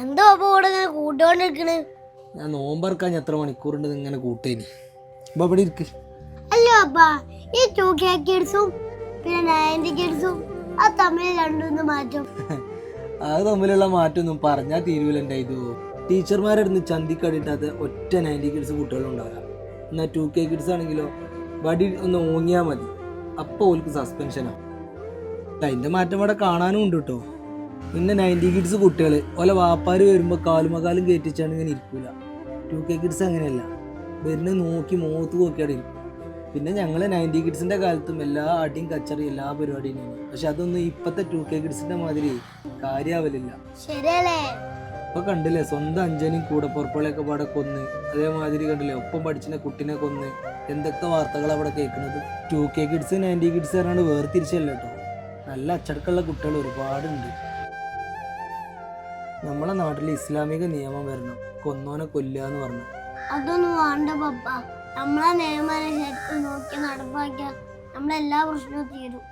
എന്താ കൂടെ ഇങ്ങനെ കൂട്ടോണ്ടിരിക്കണ്? ഞാൻ നോമ്പറക്കാൻ എത്ര മണിക്കൂറുണ്ട് ഇങ്ങനെ കൂട്ടേനി. അപ്പൊ അവിടെ ഇരിക്ക്. അല്ല അപ്പാ, ഈ 2K കിഡ്സും പിന്നെ 90 കിഡ്സും അത് തമ്മിൽ രണ്ടൊന്ന് മാറ്റം. അത് തമ്മിലുള്ള മാറ്റമൊന്നും പറഞ്ഞാൽ തീരുവില്ല. ഇത് ടീച്ചർമാരെടുന്ന് ചന്തിക്കടിയിട്ടാത്ത ഒറ്റ 90 കിഡ്സ് കുട്ടികളുണ്ടാവില്ല. എന്നാൽ 2K കിഡ്സ് ആണെങ്കിലോ വടി ഒന്ന് ഓങ്ങിയാൽ മതി, അപ്പോൾ ഓൾക്ക് സസ്പെൻഷനാണ്. അതിൻ്റെ മാറ്റം ഇവിടെ കാണാനും ഉണ്ട് കേട്ടോ. പിന്നെ 90 കിഡ്സ് കുട്ടികൾ ഓലെ വാപ്പാര് വരുമ്പോൾ കാലുമകാലും കയറ്റിച്ചാണ് ഇങ്ങനെ ഇരിക്കൂല. 2K കിഡ്സ് അങ്ങനെയല്ല, വരുന്നത് നോക്കി മുഖത്ത് നോക്കിയാണ് ഇരിക്കും. പിന്നെ ഞങ്ങൾ 90 കിഡ്സിൻ്റെ കാലത്തും എല്ലാ അടിയും കച്ചറിയും എല്ലാ പരിപാടിയും ആണ്. പക്ഷെ അതൊന്നും ഇപ്പോഴത്തെ 2K കിഡ്സിൻ്റെ മാതിരി കാര്യാവലില്ല. ശരിയല്ലേ? ഇപ്പൊ കണ്ടില്ലേ, സ്വന്തം അഞ്ചനെയും കൂടെ പുറപ്പുകളൊക്കെ പാടെ കൊന്ന്, അതേമാതിരി കണ്ടില്ലേ ഒപ്പം പഠിച്ചിന കുട്ടിനെ കൊന്ന്, എന്തൊക്കെ വാർത്തകൾ അവിടെ കേൾക്കുന്നത്. 2K കിഡ്സ് 90 കിഡ്സ് പറഞ്ഞാണ്ട് വേർതിരിച്ചല്ല കേട്ടോ. നല്ല അച്ചടക്കമുള്ള കുട്ടികൾ ഒരുപാടുണ്ട്. നമ്മളെ നാട്ടിൽ ഇസ്ലാമിക നിയമം വരണം, കൊന്നോനെ കൊല്ലുക എന്ന് പറഞ്ഞു. അതൊന്നും വേണ്ട പപ്പ. നമ്മളെ നിയമം ശരിക്കും നോക്കി നടപ്പാക്കിയാൽ നമ്മളെല്ലാ പ്രശ്നവും തീരും.